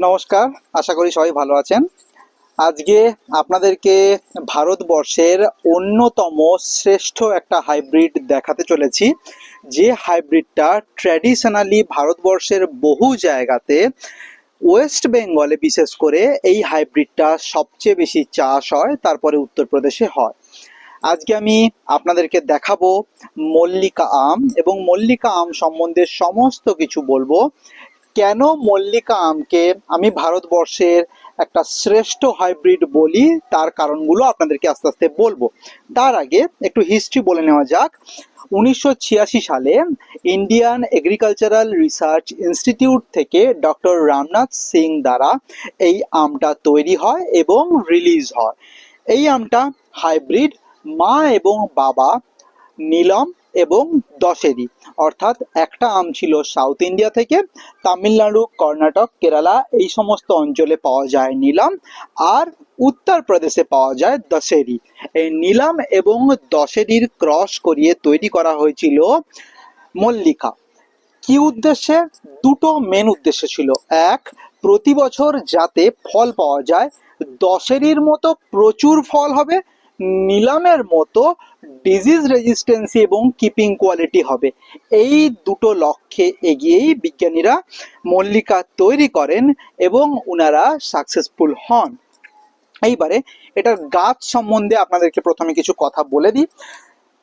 নমস্কার, আশা করি সবাই ভালো আছেন। আজকে আপনাদেরকে ভারতবর্ষের অন্যতম শ্রেষ্ঠ একটা হাইব্রিড দেখাতে চলেছি, যে হাইব্রিডটা ট্র্যাডিশনালি ভারতবর্ষের বহু জায়গাতে, ওয়েস্ট বেঙ্গলে বিশেষ করে এই হাইব্রিডটা সবচেয়ে বেশি চাষ হয়, তারপরে উত্তরপ্রদেশে হয়। আজকে আমি আপনাদেরকে দেখাবো মল্লিকা আম, এবং মল্লিকা আম সম্বন্ধে সমস্ত কিছু বলবো। কেন মল্লিকা আমকে আমি ভারতবর্ষের একটা শ্রেষ্ঠ হাইব্রিড বলি, তার কারণগুলো আপনাদেরকে আস্তে আস্তে বলবো। তার আগে একটু হিস্ট্রি বলে নেওয়া যাক। 1986 সালে ইন্ডিয়ান এগ্রিকালচারাল রিসার্চ ইনস্টিটিউট থেকে ডক্টর রামনাথ সিং দ্বারা এই আমটা তৈরি হয় এবং রিলিজ হয়। এই আমটা হাইব্রিড, মা এবং বাবা নীলম এবং দশেরি, অর্থাৎ একটা আম ছিল সাউথ ইন্ডিয়া থেকে, তামিলনাড়ু, কর্ণাটক, কেরালা এই সমস্ত অঞ্চলে পাওয়া যায় নীলম, আর উত্তরপ্রদেশে পাওয়া যায় দশেরি। এই নীলম এবং দশেরির ক্রস করিয়ে তৈরি করা হয়েছিল মল্লিকা। কি উদ্দেশ্যে? দুটো মেন উদ্দেশ্য ছিল। এক, প্রতি বছর যাতে ফল পাওয়া যায়, দশেরির মতো প্রচুর ফল হবে, নিলামের মতো ডিজিজ রেজিস্ট্যান্সি এবং কিপিং কোয়ালিটি হবে। এই দুটো লক্ষ্যে এগিয়েই বিজ্ঞানীরা মল্লিকা তৈরি করেন এবং ওনারা সাকসেসফুল হন। এইবারে এটার গাছ সম্বন্ধে আপনাদেরকে প্রথমে কিছু কথা বলে দিই।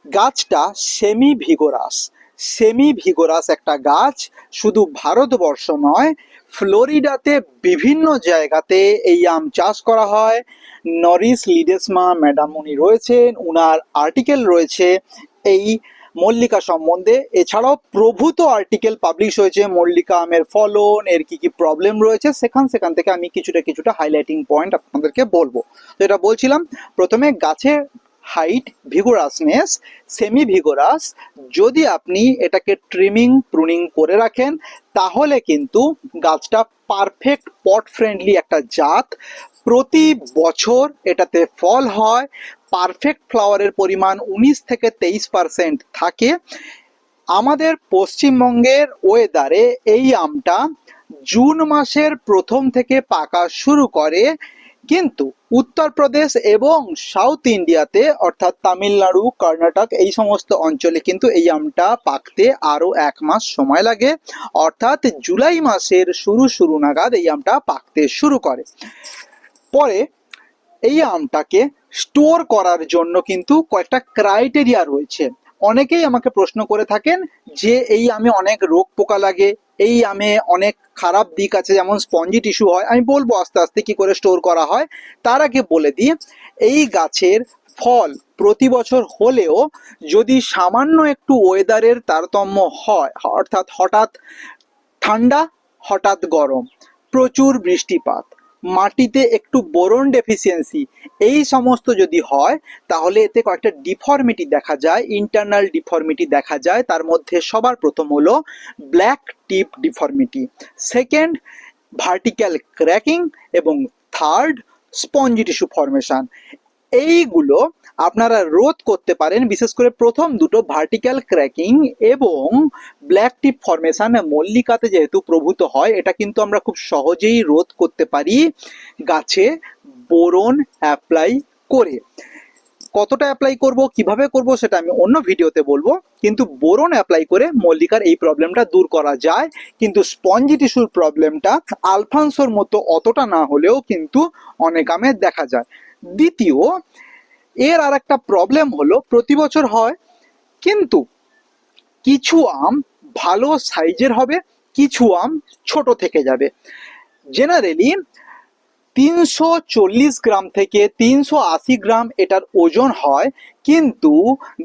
গাছটা সেমি ভিগোরাস একটা গাছ। শুধু ভারতবর্ষ নয়, ফ্লোরিডাতে বিভিন্ন জায়গাতে এই আম চাষ করা হয়। নরিস লিডেসমা ম্যাডাম উনি রয়েছেন, উনার আর্টিকেল রয়েছে এই মল্লিকা সম্বন্ধে। এছাড়াও প্রভূত আর্টিকেল পাবলিশ হয়েছে মল্লিকা আমের ফলন, এর কি কি প্রবলেম রয়েছে, সেখান থেকে আমি কিছুটা হাইলাইটিং পয়েন্ট আপনাদেরকে বলবো। তো এটা বলছিলাম, প্রথমে গাছের হাইট, ভিগোরাসনেস, সেমি ভিগোরাস। যদি আপনি এটাকে ট্রিমিং প্রুনিং করে রাখেন, তাহলে কিন্তু গাছটা পারফেক্ট পট ফ্রেন্ডলি একটা জাত। প্রতি বছর এটাতে ফল হয়। পারফেক্ট ফ্লাওয়ারের পরিমাণ 19 থেকে 23% থাকে। আমাদের পশ্চিমবঙ্গের ওয়েদারে এই আমটা জুন মাসের প্রথম থেকে পাকা শুরু করে, কিন্তু উত্তরপ্রদেশ এবং সাউথ ইন্ডিয়াতে অর্থাৎ তামিলনাড়ু, কর্ণাটক এই সমস্ত অঞ্চলে কিন্তু এই আমটা পাকতে আরো 1 মাস সময় লাগে, অর্থাৎ জুলাই মাসের শুরু নাগাদ এই আমটা পাকতে শুরু করে। পরে এই আমটাকে স্টোর করার জন্য কিন্তু কয়েকটা ক্রাইটেরিয়া রয়েছে। অনেকেই আমাকে প্রশ্ন করে থাকেন যে এই আমে অনেক রোগ পোকা লাগে, এই আমে অনেক খারাপ দিক আছে, যেমন স্পঞ্জি টিস্যু হয়। আমি বলবো আস্তে আস্তে কি করে স্টোর করা হয়। তার আগে বলে দিই, এই গাছের ফল প্রতি বছর হলেও যদি সামান্য একটু ওয়েদারের তারতম্য হয়, অর্থাৎ হঠাৎ ঠান্ডা, হঠাৎ গরম, প্রচুর বৃষ্টিপাত, মাটিতে একটু বোরন ডেফিসিয়েন্সি, এই সমস্ত যদি হয়, তাহলে এতে কয়েকটা ডিফর্মিটি দেখা যায়, ইন্টারনাল ডিফর্মিটি দেখা যায়। তার মধ্যে সবার প্রথম হলো ব্ল্যাক টিপ ডিফর্মিটি, সেকেন্ড ভার্টিক্যাল ক্র্যাকিং, এবং থার্ড স্পঞ্জি টিস্যু ফর্মেশন। এইগুলো আপনারা রোধ করতে পারেন, বিশেষ করে প্রথম দুটো ভার্টিক্যাল ক্র্যাকিং এবং ব্ল্যাক টিপ ফর্মেশন মল্লিকাতে যেহেতু প্রভূত হয়, এটা কিন্তু আমরা খুব সহজেই রোধ করতে পারি গাছে বোরন অ্যাপ্লাই করে। কতটা অ্যাপ্লাই করব, কিভাবে করব, সেটা আমি অন্য ভিডিওতে বলবো। কিন্তু বোরন অ্যাপ্লাই করে মল্লিকার এই প্রবলেমটা দূর করা যায়। কিন্তু স্পঞ্জি টিস্যুর প্রবলেমটা আলফানসোর মতো অতটা না হলেও কিন্তু অনেক আমে দেখা যায়। দ্বিতীয়, এর আর একটা প্রবলেম হলো প্রতি বছর হয়, কিন্তু কিছু আম ভালো সাইজের হবে, কিছু আম ছোট থেকে যাবে। জেনারেলি 340 গ্রাম থেকে 380 গ্রাম এটার ওজন হয়, কিন্তু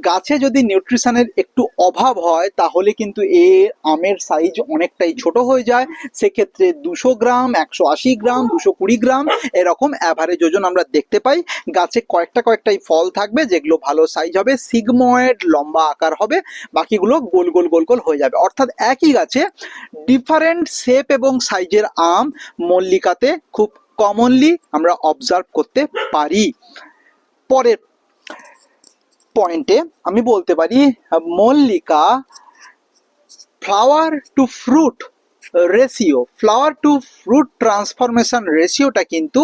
গাছে যদি নিউট্রিশনের একটু অভাব হয়, তাহলে কিন্তু এর আমের সাইজ অনেকটাই ছোট হয়ে যায়। সেক্ষেত্রে 200 গ্রাম, 180 গ্রাম, 220 গ্রাম এরকম অ্যাভারেজ ওজন আমরা দেখতে পাই। গাছে কয়েকটাই ফল থাকবে যেগুলো ভালো সাইজ হবে, সিগময়েড লম্বা আকার হবে, বাকিগুলো গোল হয়ে যাবে। অর্থাৎ একই গাছে ডিফারেন্ট শেপ এবং সাইজের আম মল্লিকাতে খুব কমনলি আমরা অবজার্ভ করতে পারি। পরের পয়েন্টে আমি বলতে পারি, Mallika flower to fruit ratio, flower to fruit transformation রেশিওটা কিন্তু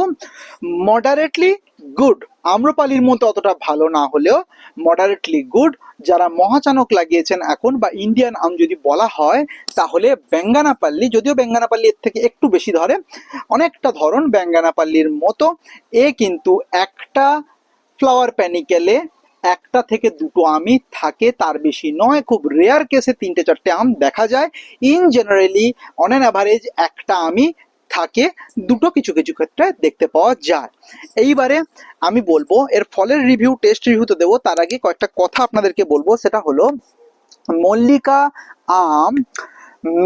মডারেটলি গুড। আম্রপালির মতো অতটা ভালো না হলেও মডারেটলি গুড। যারা মহাচানক লাগিয়েছেন এখন বা ইন্ডিয়ান আম যদি বলা হয় তাহলে বেঙ্গানাপাল্লি, যদিও বেঙ্গানাপাল্লি এর থেকে একটু বেশি ধরে, অনেকটা ধরন বেঙ্গানাপাল্লির মতো, এ কিন্তু একটা ফ্লাওয়ার প্যানিকেলে একটা থেকে দুটো আমই থাকে, তার বেশি নয়। খুব রেয়ার কেসে তিনটে চারটে আম দেখা যায়। In generally on an average একটা আমই থাকে, দুটো কিছু কিছু ক্ষেত্রে দেখতে পাওয়া যায়। এইবারে আমি বলবো এর ফলের রিভিউ, টেস্ট রিভিউ তো দেবো, তার আগে কয়েকটা কথা আপনাদেরকে বলবো। সেটা হলো মল্লিকা আম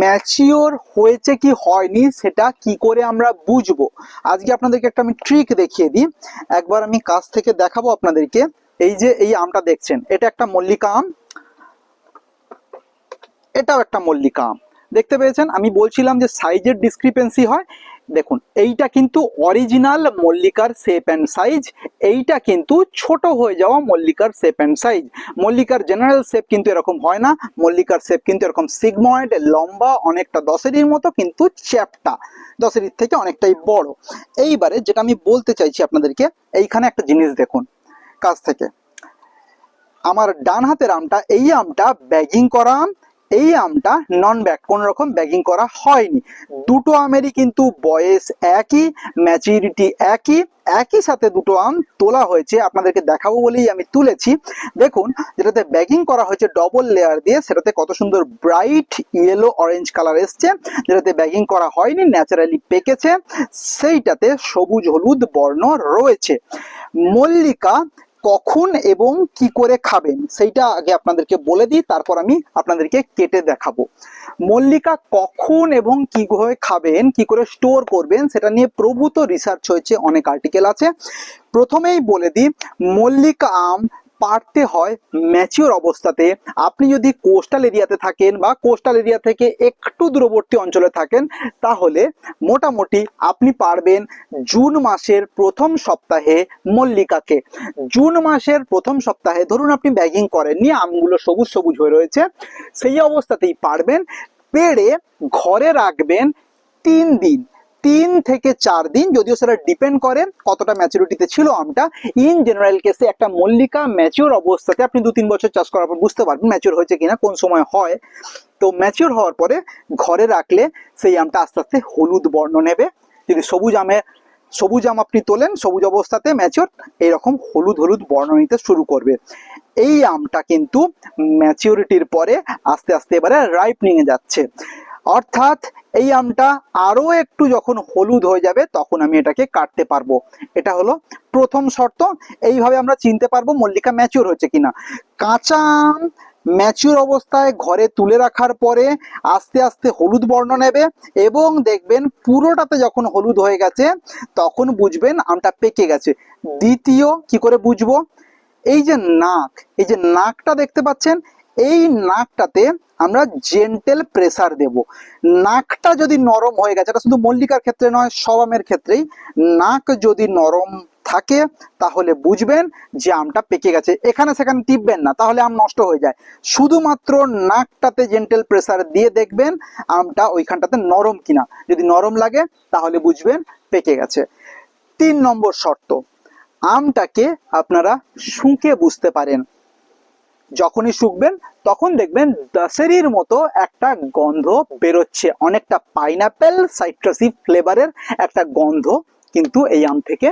ম্যাচিওর হয়েছে কি হয়নি সেটা কি করে আমরা বুঝবো, আজকে আপনাদেরকে একটা আমি ট্রিক দেখিয়ে দিই। একবার আমি কাছ থেকে দেখাবো আপনাদেরকে। এই যে এই আমটা দেখছেন, এটা একটা মল্লিকা আম, এটাও একটা মল্লিকা আম, দেখতে পেয়েছেন? আমি বলছিলাম যে সাইজের ডিসক্রিপেন্সি হয়। দেখুন এইটা কিন্তু অরিজিনাল মল্লিকার শেপ অ্যান্ড সাইজ, এইটা কিন্তু ছোট হয়ে যাওয়া মল্লিকার শেপ অ্যান্ড সাইজ। মল্লিকার জেনারেল শেপ কিন্তু এরকম হয় না, মল্লিকার শেপ কিন্তু এরকম সিগময়েড, লম্বা, অনেকটা দশেরির মতো, কিন্তু চ্যাপটা দশেরির থেকে অনেকটাই বড়। এইবারে যেটা আমি বলতে চাইছি আপনাদেরকে, এইখানে একটা জিনিস দেখুন কাছ থেকে, আমার ডান হাতের আমটা, এই আমটা ব্যাগিং করা আম, এই আমটা নন ব্যাগ, কোন রকম ব্যাগিং করা হয়নি। দুটো আমেরই কিন্তু বয়স একই, ম্যাচুরিটি একই, একই সাথে দুটো আম তোলা হয়েছে। আপনাদেরকে দেখাবো বলেই আমি তুলেছি। দেখুন যেটাতে ব্যাগিং করা হয়েছে ডবল লেয়ার দিয়ে, সেটাতে কত সুন্দর ব্রাইট ইয়েলো অরেঞ্জ কালার এসছে। যেটাতে ব্যাগিং করা হয়নি, ন্যাচারালি পেকেছে, সেইটাতে সবুজ হলুদ বর্ণ রয়েছে। মল্লিকা কখন এবং কি করে খাবেন সেইটা আগে আপনাদেরকে বলে দিই, তারপর আমি আপনাদেরকে কেটে দেখাবো। মল্লিকা কখন এবং কি করে খাবেন, কি করে স্টোর করবেন সেটা নিয়ে প্রভূত রিসার্চ হয়েছে, অনেক আর্টিকেল আছে। প্রথমেই বলে দিই, মল্লিকা আম পাড়তে হয় ম্যাচিওর অবস্থাতে। আপনি যদি কোস্টাল এরিয়াতে থাকেন বা কোস্টাল এরিয়া থেকে একটু দূরবর্তী অঞ্চলে থাকেন, তাহলে মোটামুটি আপনি পারবেন জুন মাসের প্রথম সপ্তাহে মল্লিকাকে। জুন মাসের প্রথম সপ্তাহে ধরুন আপনি ব্যাগিং করেননি, আমগুলো সবুজ সবুজ হয়ে রয়েছে, সেই অবস্থাতেই পারবেন। পেড়ে ঘরে রাখবেন 3 দিন, 3 থেকে 4 দিন, যদিও সেটা ডিপেন্ড করে কতটা ম্যাচুরিটিতে ছিল আমটা। ইন জেনারেল কেসে একটা মল্লিকা ম্যাচিওর অবস্থাতে আপনি 2-3 বছর চাষ করার পর বুঝতে পারবেন ম্যাচিওর হয়েছে কিনা, কোন সময় হয়। তো ম্যাচিওর হওয়ার পরে ঘরে রাখলে সেই আমটা আস্তে আস্তে হলুদ বর্ণ নেবে। যদি সবুজ আম আপনি তোলেন সবুজ অবস্থাতে ম্যাচিওর, এইরকম হলুদ হলুদ বর্ণ নিতে শুরু করবে। এই আমটা কিন্তু ম্যাচিওরিটির পরে আস্তে আস্তে এবারে রাইপনিং এ যাচ্ছে, অর্থাৎ এই আমটা আরো একটু যখন হলুদ হয়ে যাবে তখন আমি এটাকে কাটতে পারবো। এটা হলো প্রথম শর্ত। এইভাবে আমরা চিনতে পারবো মল্লিকা ম্যাচিওর হচ্ছে কিনা। কাঁচা আম ম্যাচিওর অবস্থায় ঘরে তুলে রাখার পরে আস্তে আস্তে হলুদ বর্ণ নেবে, এবং দেখবেন পুরোটাতে যখন হলুদ হয়ে গেছে তখন বুঝবেন আমটা পেকে গেছে। দ্বিতীয় কি করে বুঝবো, এই যে নাক, এই যে নাকটা দেখতে পাচ্ছেন, এই নাকটাতে আমরা জেন্টেল প্রেসার দেব। নাকটা যদি নরম হয়ে গেছে, এটা শুধু মল্লিকার ক্ষেত্রে নয় সব আমের ক্ষেত্রেই, নাক যদি নরম থাকে তাহলে বুঝবেন যে আমটা পেকে গেছে। এখানে সেখানে টিপবেন না, তাহলে আম নষ্ট হয়ে যায়। শুধুমাত্র নাকটাতে জেন্টেল প্রেসার দিয়ে দেখবেন আমটা ওইখানটাতে নরম কিনা, যদি নরম লাগে তাহলে বুঝবেন পেকে গেছে। 3 নম্বর শর্ত, আমটাকে আপনারা শুঁকে বুঝতে পারেন। যখনই শুকবেন তখন দেখবেন দশেরির মতো একটা গন্ধ বেরোচ্ছে, অনেকটা পাইনাপেল সাইট্রাসি ফ্লেভারের একটা গন্ধ কিন্তু এই আম থেকে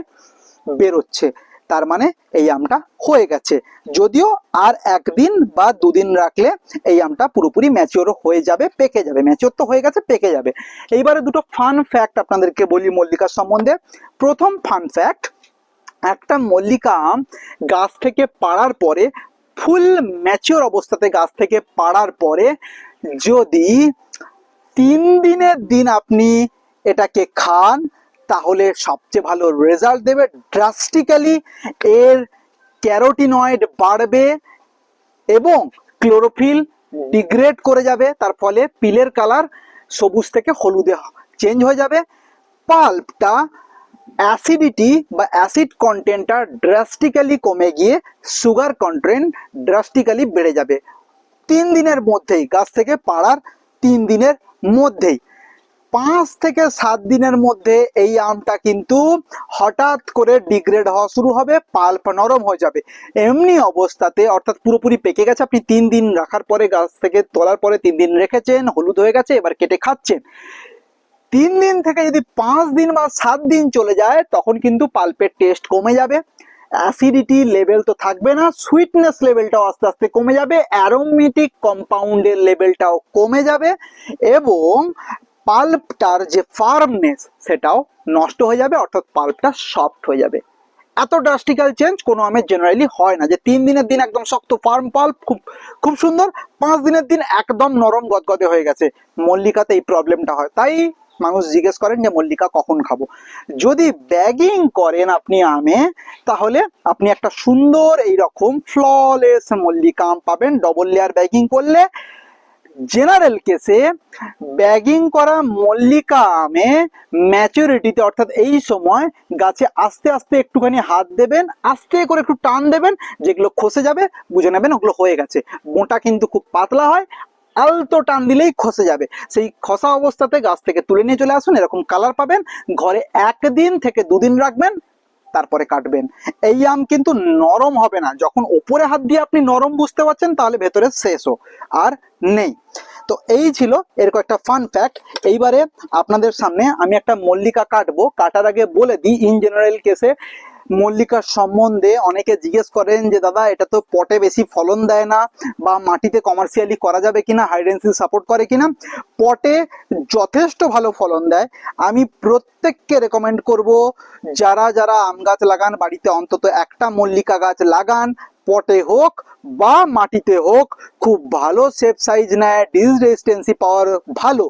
বেরোচ্ছে, তার মানে এই আমটা হয়ে গেছে। যদিও আর 1 দিন বা 2 দিন রাখলে এই আমটা পুরোপুরি ম্যাচিওর হয়ে যাবে, পেকে যাবে। ম্যাচিওর তো হয়ে গেছে, পেকে যাবে। এইবারে দুটো ফান ফ্যাক্ট আপনাদেরকে বলি মল্লিকার সম্বন্ধে। প্রথম ফান ফ্যাক্ট, একটা মল্লিকা আম গাছ থেকে পাড়ার পরে, ফুল ম্যাচিওর অবস্থাতে গাছ থেকে পাড়ার পরে যদি 3 দিনের দিন আপনি এটাকে খান তাহলে সবচেয়ে ভালো রেজাল্ট দেবে। ড্রাস্টিক্যালি এর ক্যারোটিনয়েড বাড়বে এবং ক্লোরোফিল ডিগ্রেড করে যাবে, তার ফলে পিলের কালার সবুজ থেকে হলুদে চেঞ্জ হয়ে যাবে। পাল্পটা অ্যাসিডিটি বা অ্যাসিড কন্টেন্টটা ড্রাস্টিক্যালি কমে গিয়ে সুগার কন্টেন্ট ড্রাস্টিক্যালি বেড়ে যাবে 3 দিনের মধ্যেই, গাছ থেকে পাড়ার 3 দিনের মধ্যেই। 5 থেকে 7 দিনের মধ্যে এই আমটা কিন্তু হঠাৎ করে ডিগ্রেড হওয়া শুরু হবে, পাল্প নরম হয়ে যাবে। এমনি অবস্থাতে অর্থাৎ পুরোপুরি পেকে গেছে, আপনি 3 দিন রাখার পরে, গাছ থেকে তোলার পরে 3 দিন রেখেছেন, হলুদ হয়ে গেছে, এবার কেটে খাচ্ছেন। 3 দিন থেকে যদি 5 দিন বা 7 দিন চলে যায়, তখন কিন্তু পাল্পের টেস্ট কমে যাবে, অ্যাসিডিটি লেভেল তো থাকবে না, সুইটনেস লেভেলটাও আস্তে আস্তে কমে যাবে, অ্যারোমেটিক কম্পাউন্ডের লেভেলটাও কমে যাবে, এবং পাল্পটার যে ফার্মনেস সেটাও নষ্ট হয়ে যাবে, অর্থাৎ পাল্পটা সফট হয়ে যাবে। এত ড্রাস্টিক্যাল চেঞ্জ কোনো আমের জেনারেলি হয় না, যে 3 দিনের দিন একদম শক্ত ফার্ম পাল্প খুব খুব সুন্দর, 5 দিনের দিন একদম নরম গদগদে হয়ে গেছে। মল্লিকাতে এই প্রবলেমটা হয়, তাই মানুষ জিজ্ঞেস করেন যে মল্লিকা কখন খাবো। যদি ব্যাগিং করেন আপনি আমে, তাহলে আপনি একটা সুন্দর এইরকম ফ্ললেস মল্লিকা আম পাবেন ডবল লেয়ার ব্যাগিং করলে। জেনারেল কেসে ব্যাগিং করা মল্লিকা আমে ম্যাচুরিটিতে, অর্থাৎ এই সময় গাছে আস্তে আস্তে একটুখানি হাত দেবেন, আস্তে করে একটু টান দেবেন, যেগুলো খসে যাবে বুঝে নেবেন ওগুলো হয়ে গেছে। মোটা কিন্তু খুব পাতলা হয়, আলতো টান দিলেই খসে যাবে। সেই খসা অবস্থাতে গাছ থেকে তুলে নিয়ে চলে আসুন, এরকম কালার পাবেন। ঘরে 1 দিন থেকে 2 দিন রাখবেন, তারপরে কাটবেন। এই আম কিন্তু নরম হবে না, যখন ওপরে হাত দিয়ে আপনি নরম বুঝতে পারছেন, তাহলে ভেতরে শেষও আর নেই। তো এই ছিল এর কয়েকটা ফান ফ্যাক্ট। এইবারে আপনাদের সামনে আমি একটা মল্লিকা কাটবো, কাটার আগে বলে দিই, ইন জেনারেল কেসে মল্লিকার সম্বন্ধে অনেকে জিজ্ঞেস করেন যে দাদা এটা তো পটে বেশি ফলন দেয় না, বা মাটিতে কমার্শিয়ালি করা যাবে কিনা, হাইডেন্সি সাপোর্ট করে কিনা। পটে যথেষ্ট ভালো ফলন দেয়। আমি প্রত্যেককে রেকমেন্ড করব, যারা যারা আম গাছ লাগান, বাড়িতে অন্তত একটা মল্লিকা গাছ লাগান, পটে হোক বা মাটিতে হোক, খুব ভালো শেপ সাইজ নেয়, ডিজ রেজিস্ট্যান্সি পাওয়ার ভালো।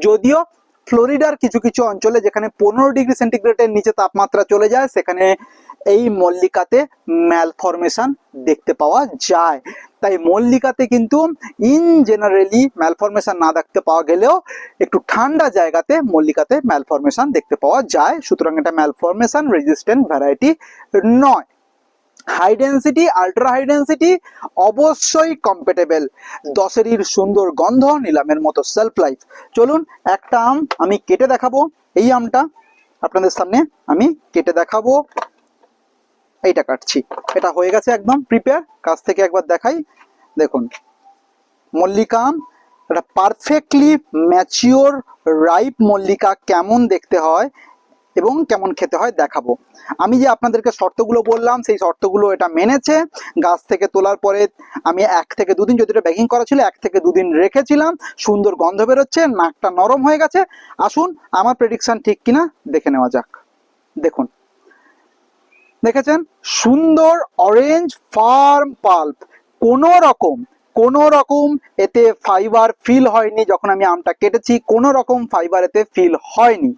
যদিও ফ্লোরিডার কিছু কিছু অঞ্চলে যেখানে 15 ডিগ্রি সেন্টিগ্রেডের নিচে তাপমাত্রা চলে যায়, সেখানে এই মল্লিকাতে ম্যালফরমেশন দেখতে পাওয়া যায়। তাই মল্লিকাতে কিন্তু ইন জেনারেলি ম্যালফরমেশন না দেখতে পাওয়া গেলেও একটু ঠান্ডা জায়গাতে মল্লিকাতে ম্যালফরমেশন দেখতে পাওয়া যায়। সুতরাং এটা ম্যালফরমেশন রেজিস্ট্যান্ট ভ্যারাইটি নয়। High density, ultra high density অবশ্যই কম্পেটেবল। দশেরির সুন্দর গন্ধ, নিলামের মতো সেলফ লাইফ। চলুন একটা আম আমি কেটে দেখাবো। এই আমটা আপনাদের সামনে আমি কেটে দেখাবো। এইটা কাটছি, এটা হয়ে গেছে একদম প্রিপেয়ার। কাছ থেকে একবার দেখাই, দেখুন মল্লিকা আম, এটা পারফেক্টলি ম্যাচিওর রাইপ মল্লিকা কেমন দেখতে হয় এবং কেমন খেতে হয় দেখাবো। আমি যে আপনাদেরকে শর্তগুলো বললাম, সেই শর্তগুলো এটা মেনেছে। গাছ থেকে তোলার পরে আমি 1 থেকে 2 দিন, যদি এটা ব্যাগিং করা ছিল 1 থেকে 2 দিন রেখেছিলাম, সুন্দর গন্ধ বেরোচ্ছে, নাকটা নরম হয়ে গেছে। আসুন আমার প্রেডিকশন ঠিক কিনা দেখে নেওয়া যাক। দেখুন, দেখেছেন সুন্দর অরেঞ্জ ফার্ম পাল্প, কোনো রকম এতে ফাইবার ফিল হয়নি। যখন আমি আমটা কেটেছি কোনো রকম ফাইবার এতে ফিল হয়নি।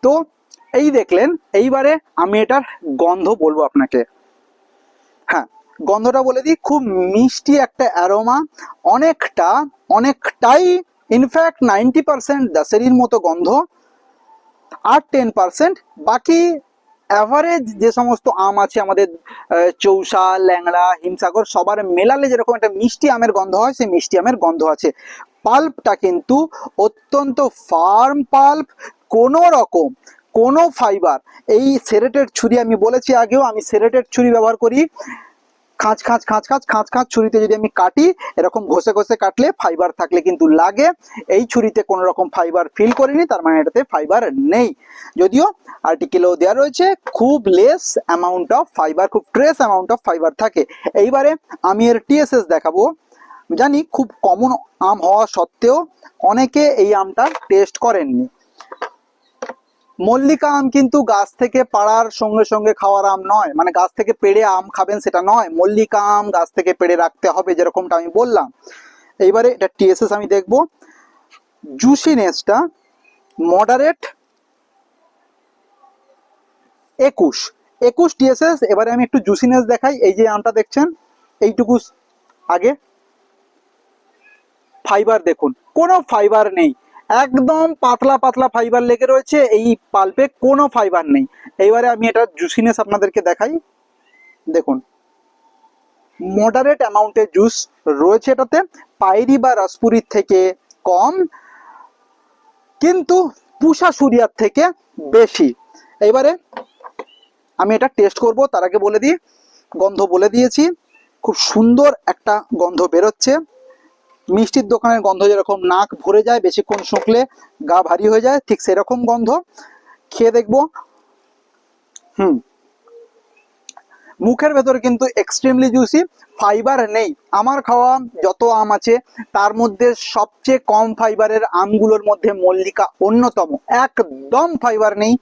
তো এই দেখলেন। এইবারে আমি এটার গন্ধ বলবো আপনাকে। হ্যাঁ, গন্ধটা বলে দিই, খুব মিষ্টি একটা অ্যারোমা, অনেকটাই ইনফ্যাক্ট 90% দাসেরির মতো গন্ধ, আর 10% বাকি অ্যাভারেজ যে সমস্ত আম আছে আমাদের, চৌসা, ল্যাংড়া, হিমসাগর, সবার মেলালে যেরকম একটা মিষ্টি আমের গন্ধ হয়, সেই মিষ্টি আমের গন্ধ আছে। পাল্পটা কিন্তু অত্যন্ত ফার্ম পাল্প, কোনো ফাইবার। এই সেরেটেড ছুরি, আমি বলেছি আগেও, আমি সেরেটেড ছুরি ব্যবহার করি। খাঁচ খাঁচ খাঁচ খাঁচ খাঁচ খাঁচ ছুরিতে যদি আমি কাটি, এরকম ঘষে ঘষে কাটলে ফাইবার থাকলে কিন্তু লাগে। এই ছুরিতে কোনো রকম ফাইবার ফিল করিনি, তার মানে এটাতে ফাইবার নেই। যদিও আর্টিকেলেও দেওয়া রয়েছে খুব লেস অ্যামাউন্ট অফ ফাইবার, খুব ট্রেস অ্যামাউন্ট অফ ফাইবার থাকে। এইবারে আমি এর টিএসএস দেখাবো। জানি খুব কমন আম হওয়া সত্ত্বেও অনেকে এই আমটা টেস্ট করেননি। মল্লিকা আম কিন্তু গাছ থেকে পাড়ার সঙ্গে সঙ্গে খাওয়ার আম নয়, মানে গাছ থেকে পেড়ে আম খাবেন সেটা নয়। মল্লিকা আম গাছ থেকে পেড়ে রাখতে হবে, যেরকমটা আমি বললাম। এইবারে এটা টিএসএস আমি দেখব। জুসিনেসটা মডারেট 21 টিএসএস। এবারে আমি একটু জুসিনেস দেখাই। এই যে আমটা দেখছেন, এইটুকু আগে ফাইবার দেখুন, কোনো ফাইবার নেই, একদম পাতলা পাতলা ফাইবার লেগে রয়েছে। এই পাল্পে কোনো ফাইবার নেই। এইবারে আমি এটা জুসিনেস আপনাদেরকে দেখাই। দেখুন, মডারেট অ্যামাউন্টের জুস রয়েছে এটাতে। পাইরি বা রসপুরির থেকে কম, কিন্তু পুষা সুরিয়ার থেকে বেশি। এবারে আমি এটা টেস্ট করব, তার আগে বলে দিই গন্ধ বলে দিয়েছি, খুব সুন্দর একটা গন্ধ বেরোচ্ছে। মিষ্টির দোকানের গন্ধ যেরকম নাক ভরে যায়, বেশিক্ষণ শুকলে গা ভারী হয়ে যায়, ঠিক সেরকম গন্ধ। খেয়ে দেখবো। মুখের ভেতরে কিন্তু এক্সট্রিমলি জুসি, ফাইবার নেই। আমার খাওয়া যত আম আছে তার মধ্যে সবচেয়ে কম ফাইবারের আমগুলোর মধ্যে মল্লিকা অন্যতম, একদম ফাইবার নেই।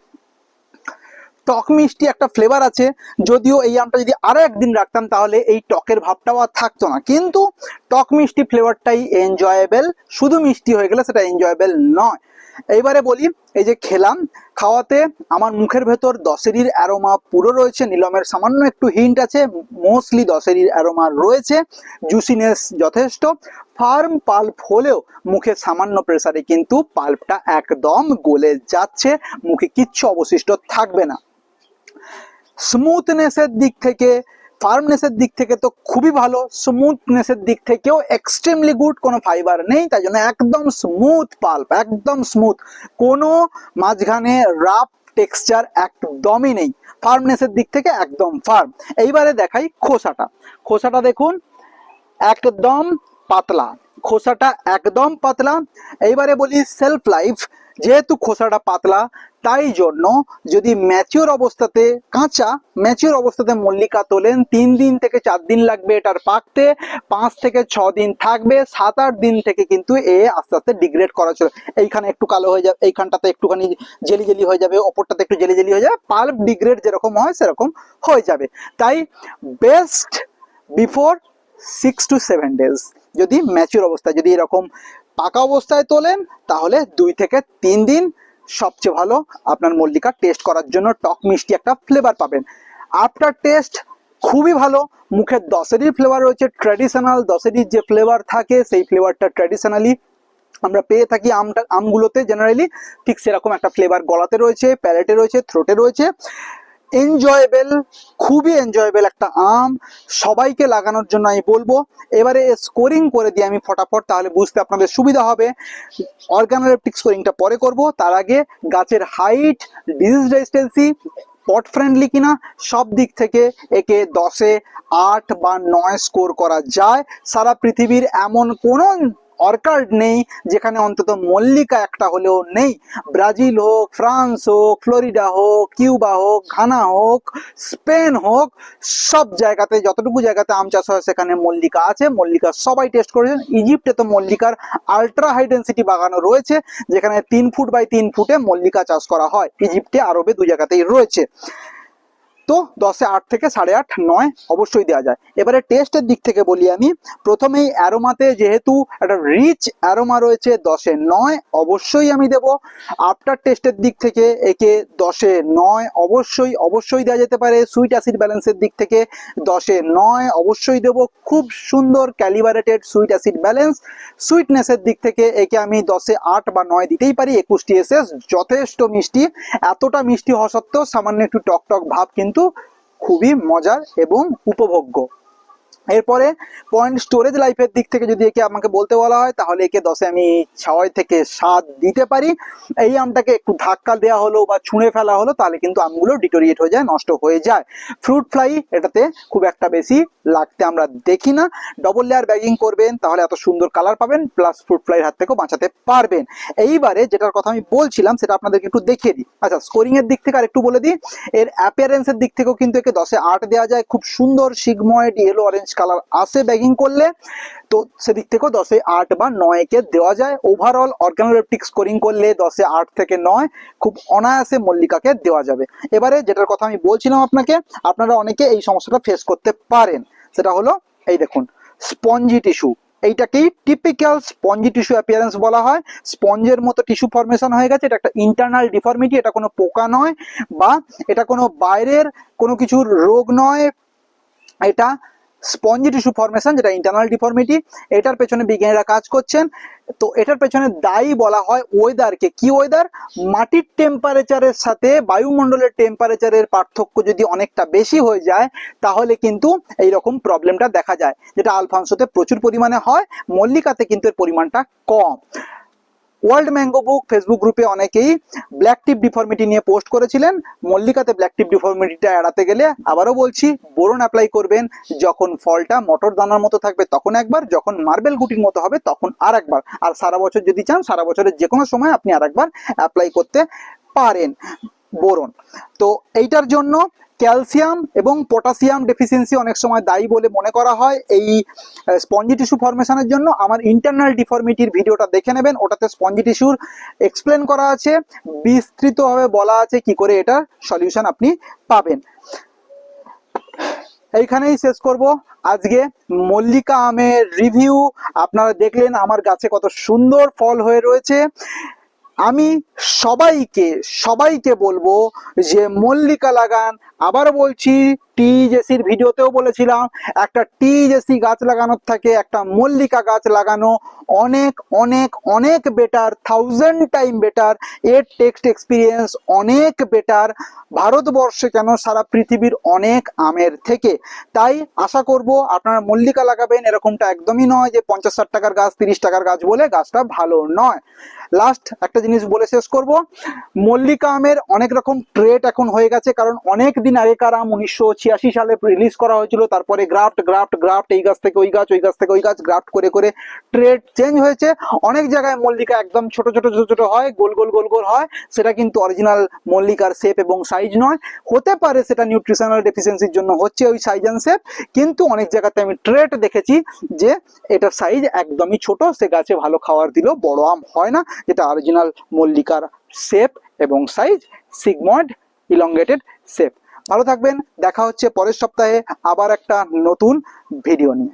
টক মিষ্টি একটা ফ্লেভার আছে, যদিও এই আমটা যদি আরো একদিন রাখতাম তাহলে এই টকের ভাবটাও আর থাকতো না, কিন্তু টক মিষ্টি ফ্লেভারটাই এনজয়েবল, শুধু মিষ্টি হয়ে গেলে সেটা এনজয়েবল নয়। এইবারে বলি, এই যে খেলাম, খাওয়াতে আমার মুখের ভেতর দশেরির অ্যারোমা পুরো রয়েছে, নিলমের সামান্য একটু হিন্ট আছে, মোস্টলি দশেরির অ্যারোমা রয়েছে, জুসিনেস যথেষ্ট, ফার্ম পাল্প হলেও মুখে সামান্য প্রেসারে কিন্তু পাল্পটা একদম গলে যাচ্ছে, মুখে কিচ্ছু অবশিষ্ট থাকবে না। স্মুথনেসের দিক থেকে, ফার্মনেসের দিক থেকে তো খুবই ভালো, স্মুথনেসের দিক থেকেও এক্সট্রিমলি গুড, কোনো ফাইবার নেই, তাই জন্য একদম স্মুথ পাল্প, একদম স্মুথ, কোনো মাঝখানে রাফ টেক্সচার একদমই নেই। ফার্মনেসের দিক থেকে একদম ফার্ম। এইবারে দেখাই খোসাটা, খোসাটা দেখুন একদম পাতলা, খোসাটা একদম পাতলা। এইবারে বলি সেলফ লাইফ, যেহেতু খোসাটা পাতলা তাই জন্য যদি ম্যাচিওর অবস্থাতে, কাঁচা ম্যাচিওর অবস্থাতে মল্লিকা তোলেন, 3 দিন থেকে 4 দিন লাগবে এটার পাকতে, 5 থেকে 6 দিন থাকবে, 7-8 দিন থেকে কিন্তু এ আস্তে আস্তে ডিগ্রেড করা চলে। এইখানে একটু কালো হয়ে যাবে, এইখানটাতে একটুখানি জেলি জেলি হয়ে যাবে, ওপরটাতে একটু জেলি জেলি হয়ে যাবে, পাল্প ডিগ্রেড যেরকম হয় সেরকম হয়ে যাবে। তাই বেস্ট বিফোর 6 to 7 days, যদি ম্যাচিওর অবস্থায়, যদি এরকম পাকা অবস্থায় তোলেন তাহলে 2 থেকে 3 দিন সবচেয়ে ভালো আপনার মল্লিকা টেস্ট করার জন্য, টক মিষ্টি একটা ফ্লেভার পাবেন। আফটার টেস্ট খুবই ভালো, মুখের দশেরির ফ্লেভার রয়েছে, ট্র্যাডিশনাল দশেরির যে ফ্লেভার থাকে সেই ফ্লেভারটা ট্র্যাডিশনালি আমরা পেয়ে থাকি আমগুলোতে জেনারেলি, ঠিক সেরকম একটা ফ্লেভার গলাতে রয়েছে, প্যালেটে রয়েছে, থ্রোটে রয়েছে। এনজয়েবল, খুবই এনজয়েবল একটা আম, সবাইকে লাগানোর জন্য আমি বলবো। এবারে স্কোরিং করে দিই আমি ফটাফট, তাহলে বুঝতে আপনাদের সুবিধা হবে। অর্গানোলেপটিক স্কোরিংটা পরে করব, তার আগে গাছের হাইট, ডিজিজ রেজিস্ট্যান্সি, পট ফ্রেন্ডলি কিনা, সব দিক থেকে একে 10-এ 8 বা 9 স্কোর করা যায়। সারা পৃথিবীর এমন কোনো অর্কার্ড নেই যেখানে অন্তত মল্লিকা একটা হলেও নেই। ব্রাজিল হোক, ফ্রান্স হোক, ফ্লোরিডা হোক, কিউবা হোক, ঘানা হোক, স্পেন হোক, সব জায়গাতে, যতটুকু জায়গাতে আম চাষ হয় সেখানে মল্লিকা আছে। মল্লিকা সবাই টেস্ট করেছেন। ইজিপ্টে তো মল্লিকার আলট্রা হাই ডেন্সিটি বাগানও রয়েছে, যেখানে 3 ফুট বাই 3 ফুটে মল্লিকা চাষ করা হয়। ইজিপ্টে, আরবে 2 জায়গাতেই রয়েছে। তো 10-এ 8 থেকে 8.5 9 অবশ্যই দেওয়া যায়। এবারে টেস্টের দিক থেকে বলি আমি, প্রথমেই অ্যারোমাতে যেহেতু একটা রিচ অ্যারোমা রয়েছে, 10-এ 9 অবশ্যই আমি দেব। আফটার টেস্টের দিক থেকে একে 10-এ 9 অবশ্যই দেওয়া যেতে পারে। সুইট অ্যাসিড ব্যালেন্সের দিক থেকে 10-এ 9 অবশ্যই দেব, খুব সুন্দর ক্যালিবারেটেড সুইট অ্যাসিড ব্যালেন্স। সুইটনেসের দিক থেকে একে আমি 10-এ 8 বা 9 দিতেই পারি। 21 TSS যথেষ্ট মিষ্টি, এতটা মিষ্টি হওয়া সত্ত্বেও সামান্য একটু টক টক ভাব কিন্তু খুবই মজার এবং উপভোগ্য। এরপরে পয়েন্ট স্টোরেজ লাইফের দিক থেকে যদি একে আমাকে বলতে বলা হয় তাহলে একে 10-এ আমি 6 থেকে 7 দিতে পারি। এই আমটাকে একটু ধাক্কা দেওয়া হলো বা ছুঁড়ে ফেলা হলো তাহলে কিন্তু আমগুলো ডিটোরিয়েট হয়ে যায়, নষ্ট হয়ে যায়। ফ্রুট ফ্লাই এটাতে খুব একটা বেশি লাগতে আমরা দেখি না। ডবল লেয়ার ব্যাগিং করবেন তাহলে এত সুন্দর কালার পাবেন, প্লাস ফ্রুট ফ্লাইয়ের হাত থেকেও বাঁচাতে পারবেন। এইবারে যেটার কথা আমি বলছিলাম সেটা আপনাদেরকে একটু দেখিয়ে দিই। আচ্ছা, স্কোরিং এর দিক থেকে আর একটু বলে দিই। এর অ্যাপিয়ারেন্সের দিক থেকেও কিন্তু একে 10-এ 8 দেওয়া যায়। খুব সুন্দর সিগময়েড ইয়েলো অরেঞ্জ কালার আসে ব্যাগিং করলে, তো সেদিক থেকেও 10-এ 8 বা 9 কে দেওয়া যায়। ওভারঅল অর্গানোলেপটিক স্কোরিং করলে 10-এ 8 থেকে 9 খুব অনায়াসে মল্লিকাকে দেওয়া যাবে। এবারে যেটার কথা আমি বলছিলাম আপনাকে, আপনারা অনেকে এই সমস্যাটা ফেস করতে পারেন, সেটা হলো এই দেখুন স্পঞ্জি টিস্যু। এইটাকেই টিপিক্যাল স্পঞ্জি টিস্যু অ্যাপিয়ারেন্স বলা হয়। স্পঞ্জের মতো টিস্যু ফর্মেশন হয়ে গেছে, এটা একটা ইন্টারনাল ডিফর্মিটি, এটা কোনো পোকা নয় বা এটা কোনো বাইরের কোনো কিছুর রোগ নয়, এটা স্পঞ্জি টিস্যু ফর্মেশন, যেটা ইন্টারনাল ডিফর্মিটি, এটার পেছনে বিজ্ঞানীরা কাজ করছেন। তো এটার পেছনে দায়ী বলা হয় ওয়েদারকে। কি ওয়েদার? মাটির টেম্পারেচারের সাথে বায়ুমণ্ডলের টেম্পারেচারের পার্থক্য যদি অনেকটা বেশি হয়ে যায় তাহলে কিন্তু এইরকম প্রবলেমটা দেখা যায়, যেটা আলফানসোতে প্রচুর পরিমাণে হয়, মল্লিকাতে কিন্তু এর পরিমাণটা কম। ওয়ার্ল্ড ম্যাঙ্গো বুক ফেসবুক গ্রুপে অনেকেই ব্ল্যাক টিপ ডিফর্মিটি নিয়ে পোস্ট করেছিলেন। মল্লিকাতে ব্ল্যাক টিপ ডিফর্মিটিটা এড়াতে গেলে আবারও বলছি, বোরন অ্যাপ্লাই করবেন যখন ফলটা মটর দানার মতো থাকবে তখন একবার, যখন মার্বেল গুটির মতো হবে তখন আর একবার, আর সারা বছর যদি চান সারা বছরের যে কোনো সময় আপনি আর একবার অ্যাপ্লাই করতে পারেন বোরন। তো এইটার জন্য ক্যালসিয়াম এবং পটাশিয়াম ডেফিসিয়েন্সি অনেক সময় দায়ী বলে মনে করা হয় এই স্পঞ্জি টিস্যু ফর্মেশনের জন্য। আমার ইন্টারনাল ডিফর্মিটির ভিডিওটা দেখে নেবেন, ওটাতে স্পঞ্জি টিস্যুর এক্সপ্লেন করা আছে, বিস্তৃতভাবে বলা আছে কি করে এটার সলিউশন আপনি পাবেন। এইখানেই শেষ করব আজকে মল্লিকা আমের রিভিউ। আপনারা দেখলেন আমার গাছে কত সুন্দর ফল হয়ে রয়েছে। আমি সবাইকে বলবো যে মল্লিকা লাগান। আবার বলছি, টিজেসির ভিডিওতেও বলেছিলাম, একটা টিজেসি গাছ লাগানোর থেকে একটা মল্লিকা গাছ লাগানো অনেক অনেক অনেক বেটার, 1000 টাইম বেটার। এর টেক্সট এক্সপিরিয়েন্স অনেক বেটার, ভারতবর্ষে কেন সারা পৃথিবীর অনেক আমের থেকে। তাই আশা করব আপনারা মল্লিকা লাগাবেন। এরকমটা একদমই নয় যে 50-60 টাকার গাছ 30 টাকার গাছ বলে গাছটা ভালো নয়। লাস্ট একটা জিনিস বলে শেষ করব, মল্লিকা আমের অনেক রকম ট্রেট এখন হয়ে গেছে, কারণ অনেক দিন আগেকার আম 1986 সালে রিলিজ করা হয়েছিল, তারপরে গ্রাফট গ্রাফট গ্রাফট, এই গাছ থেকে ওই গাছ, ওই গাছ থেকে ওই গাছ, গ্রাফট করে করে ট্রেট চেঞ্জ হয়েছে। অনেক জায়গায় মল্লিকা একদম ছোট ছোট ছোট ছোট হয়, গোল গোল গোল গোল হয়, সেটা কিন্তু অরিজিনাল মল্লিকার শেপ এবং সাইজ নয়। হতে পারে সেটা নিউট্রিশনাল ডেফিসিয়েন্সির জন্য হচ্ছে ওই সাইজ অ্যান্ড শেপ, কিন্তু অনেক জায়গাতে আমি ট্রেট দেখেছি যে এটার সাইজ একদমই ছোট, সে গাছে ভালো খাবার দিলেও বড় আম হয় না, যেটা অরিজিনাল মল্লিকার শেপ এবং সাইজ, সিগময়েড ইলংগেটেড শেপ। ভালো থাকবেন, দেখা হচ্ছে পরের সপ্তাহে আবার একটা নতুন ভিডিও নিয়ে।